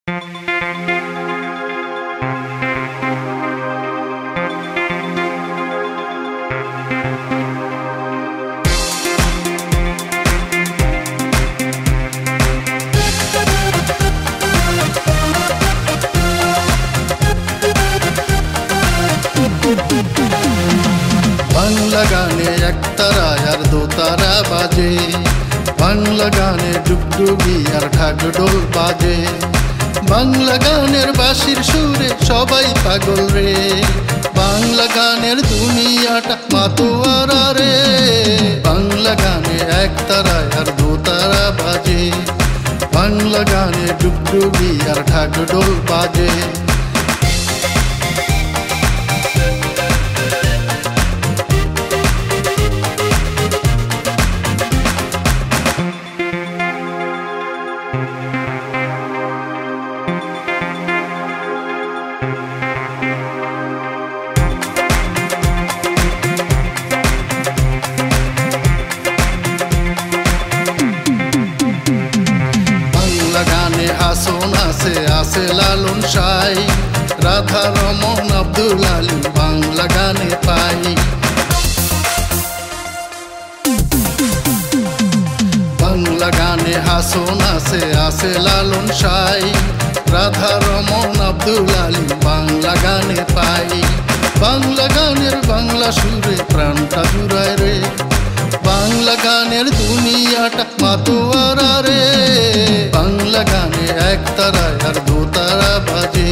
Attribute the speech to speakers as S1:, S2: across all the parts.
S1: বাংলা গানে একতারা আর দোতারা বাজে, বাংলা গানে ডুগডুগি আর ঢাকঢোল বাজে। বাংলা গানের বাঁশির সুরে সবাই পাগল রে, বাংলা গানের দুনিয়াটা মাতোয়ারা রে। বাংলা গানে একতারা আর দোতারা বাজে, বাংলা গানে ডুগডুগি আর ঢাকঢোল বাজে। হাসন আছে আছে লালন সাই, রাধা রমন আব্দুল আলী বাংলা গানে পাই। বাংলা গানে হাসন আছে আছে লালন সাই, রাধা রমন আব্দুল আলী বাংলা গানে পাই। বাংলা গানের বাংলা সুরে প্রাণটা জুড়ায় রে, বাংলা গানের দুনিয়াটা মাতোয়ারা রে। বাংলা গানে একতারা আর দোতারা বাজে,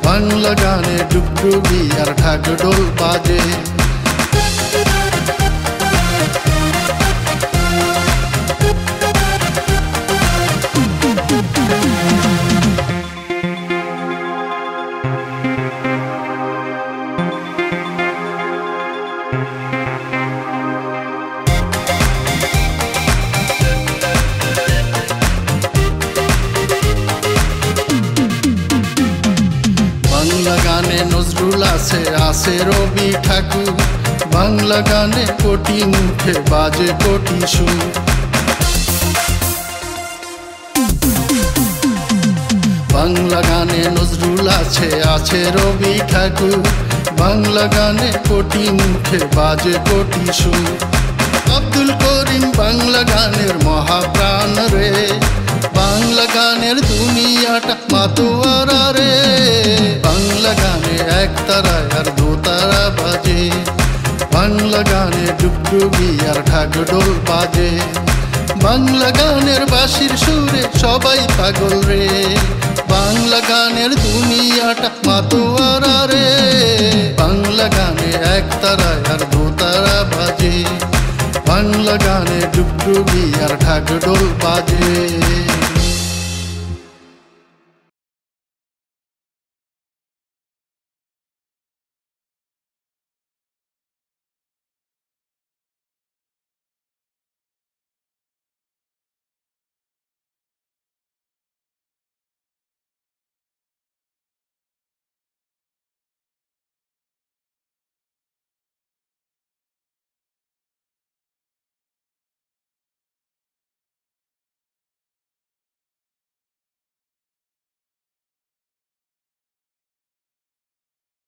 S1: বাংলা গানে ডুগডুগি আর ঢাকঢোল বাজে। বাংলা গানে নজরুল আছে আছে রবি ঠাকুর, বাংলা গানে কোটি মুখে বাজে কোটি সুর। বাংলা গানে নজরুল আছে আছে রবি ঠাকুর, বাংলা গানে কোটি মুখে বাজে কোটি সুর। আব্দুল করিম বাংলা গানের মহাপ্রাণ রে, বাংলা গানের দুনিয়াটা মাতোয়ারা রে। বাংলা গানে একতারা আর দোতারা বাজে, বাংলা গানে ডুগডুগি আর ঢাকঢোল বাজে। বাংলা গানের বাঁশির সুরে সবাই পাগল রে, বাংলা গানের দুনিয়াটা মাতোয়ারা রে। বাংলা গানে একতারা আর দোতারা বাজে, বাংলা গানে ডুগডুগি আর ঢাকঢোল বাজে।